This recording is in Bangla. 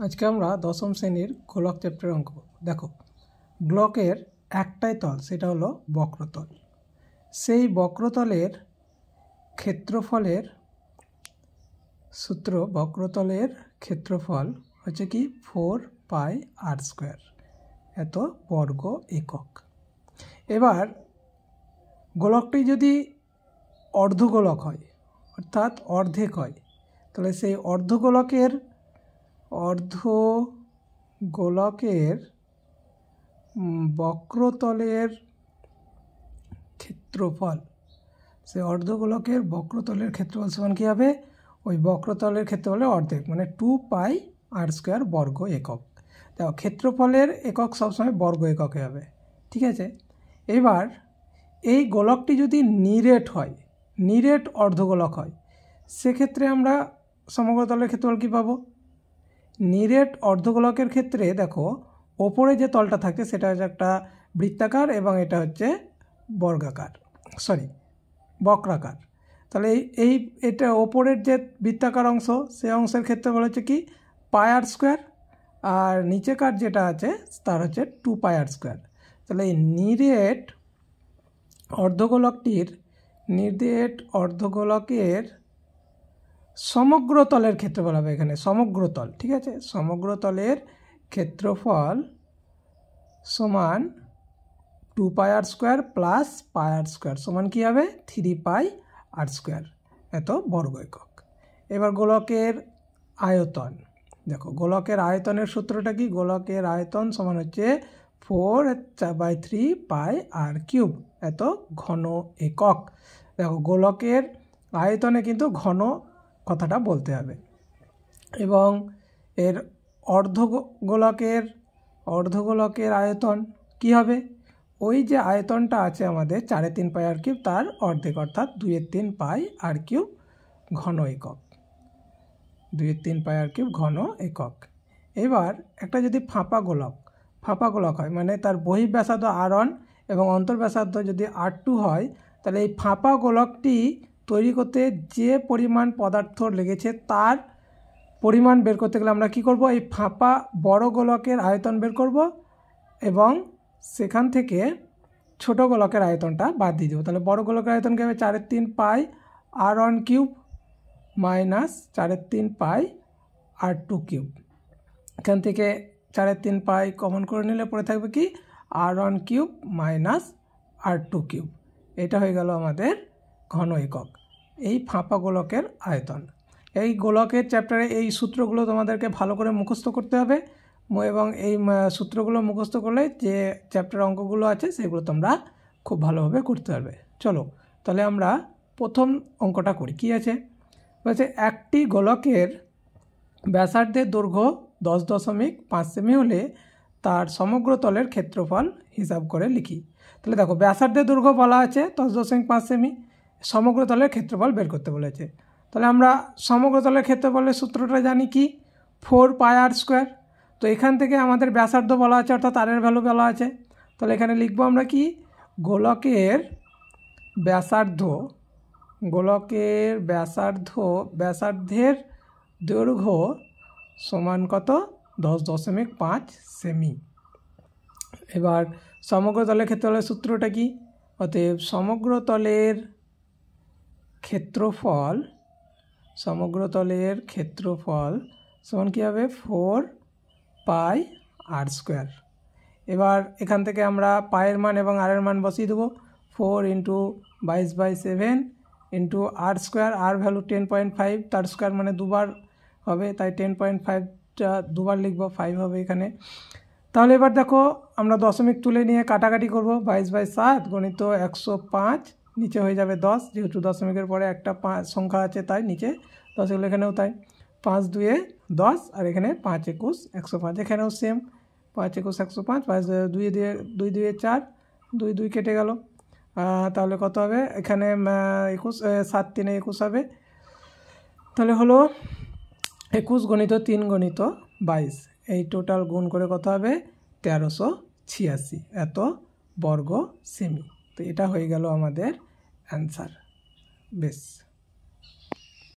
আজকে আমরা দশম শ্রেণীর গোলক চ্যাপ্টার অঙ্ক দেখো। গোলকের একটাই তল, সেটা হলো বক্রতল। সেই বক্রতলের ক্ষেত্রফলের সূত্র, বক্রতলের ক্ষেত্রফল হচ্ছে কি 4πr², এত বর্গ একক। এবার গোলকটি যদি অর্ধগোলক হয়, অর্থাৎ অর্ধেক হয়, তাহলে সেই অর্ধগোলকের বক্রতলের ক্ষেত্রফল, সেই অর্ধগোলকের বক্রতলের ক্ষেত্রফল সমান কী হবে? ওই বক্রতলের ক্ষেত্রফলের অর্ধেক, মানে 2πr² বর্গ একক। দেখো, ক্ষেত্রফলের একক সবসময় বর্গ এককে হবে, ঠিক আছে। এবার এই গোলকটি যদি নিরেট হয়, নিরেট অর্ধগোলক হয়, সেক্ষেত্রে আমরা সমগ্রতলের ক্ষেত্রফল কী পাবো? নিরেট অর্ধগোলকের ক্ষেত্রে দেখো, ওপরে যে তলটা থাকে সেটা হচ্ছে একটা বৃত্তাকার এবং এটা হচ্ছে বক্রাকার। তাহলে এটা ওপরের যে বৃত্তাকার অংশ, সেই অংশের ক্ষেত্রফল হচ্ছে কি πr², আর নিচেকার যেটা আছে তার হচ্ছে 2πr²। তাহলে এই নিরেট অর্ধগোলকের সমগ্র তলের ক্ষেত্রফল হবে এখানে, সমগ্র তল, ঠিক আছে। সমগ্র তলের ক্ষেত্রফল সমান 2πr² প্লাস πr² সমান কী হবে? 3πr², এত বর্গ একক। এবার গোলকের আয়তন দেখো, গোলকের আয়তনের সূত্রটা কি? গোলকের আয়তন সমান হচ্ছে 4/3πr³, এত ঘন একক। দেখো, গোলকের আয়তনে কিন্তু ঘন কথাটা বলতে হবে। এবং এর অর্ধগোলকের আয়তন কি হবে? ওই যে আয়তনটা আছে আমাদের 4/3πr³ তার অর্ধেক, অর্থাৎ 2/3πr³ ঘন একক, 2/3πr³ ঘন একক। এবার একটা যদি ফাঁপা গোলক হয়, মানে তার বহিঃব্যাসার্ধ r1 এবং অন্তর্ব্যাসার্ধ যদি r2 হয়, তাহলে এই ফাঁপা গোলকটি তৈরি করতে যে পরিমাণ পদার্থ লেগেছে তার পরিমাণ বের করতে গেলে আমরা কি করব? এই ফাঁপা বড় গোলকের আয়তন বের করব এবং সেখান থেকে ছোট গোলকের আয়তনটা বাদ দিয়ে দেবো। তাহলে বড় গোলকের আয়তন কী হবে? 4/3πr1³ minus 4/3πr2³। এখান থেকে 4/3π কমন করে নিলে পড়ে থাকবে কি r1³ মাইনাস r2³। এটা হয়ে গেল আমাদের ঘন একক, এই ফাঁপা গোলকের আয়তন। এই গোলকের চ্যাপ্টারে এই সূত্রগুলো তোমাদেরকে ভালো করে মুখস্থ করতে হবে এবং এই সূত্রগুলো মুখস্থ করলে যে চ্যাপ্টার অঙ্কগুলো আছে সেগুলো তোমরা খুব ভালোভাবে করতে পারবে। চলো তাহলে আমরা প্রথম অঙ্কটা করি। কি আছে বলছে? একটি গোলকের ব্যাসার্ধের দৈর্ঘ্য 10.5 সেমি হলে তার সমগ্র তলের ক্ষেত্রফল হিসাব করে লিখি। তাহলে দেখো, ব্যাসার্ধের দৈর্ঘ্য বলা আছে 10.5 সেমি, সমগ্র তলের ক্ষেত্রফল বের করতে বলেছে। তাহলে আমরা সমগ্র তলের ক্ষেত্রফলের সূত্রটা জানি কি 4πr²। তো এখান থেকে আমাদের ব্যাসার্ধ বলা আছে, অর্থাৎ আরের ভ্যালু বলা আছে। তাহলে এখানে লিখবো আমরা কি, গোলকের ব্যাসার্ধের দৈর্ঘ্য সমান কত? 10.5 সেমি। এবার সমগ্র তলের ক্ষেত্রফলের সূত্রটা কি? অতএব সমগ্র তলের ক্ষেত্রফল সমান কী হবে? 4πr²। এবার এখান থেকে আমরা পায়ের মান এবং আরের মান বসিয়ে দেবো। 4 × 22/7 ইন্টু r², আর ভ্যালু 10.5, তার স্কোয়ার মানে দুবার হবে, তাই 10.5টা দুবার লিখবো, 5 হবে এখানে। তাহলে এবার দেখো, আমরা দশমিক তুলে নিয়ে কাটাকাটি করব। 22/7 × 105, নিচে হয়ে যাবে 10, যেহেতু দশমিকের পরে একটা সংখ্যা আছে তাই নিচে 10, এগুলো এখানেও তাই। 5 × 2 = 10, আর এখানে 5 × 21 = 105, এখানেও সেম 5 × 21 = 105, 2 × 2 = 4, 2 2 কেটে গেল। তাহলে কত হবে? এখানে 21, 7 × 3 = 21 হবে। তাহলে হলো 21 × 3 × 22, এই টোটাল গুণ করে কত হবে? 1386, এত বর্গ সেমি। তো এটা হয়ে গেল আমাদের অ্যান্সার। বেশ।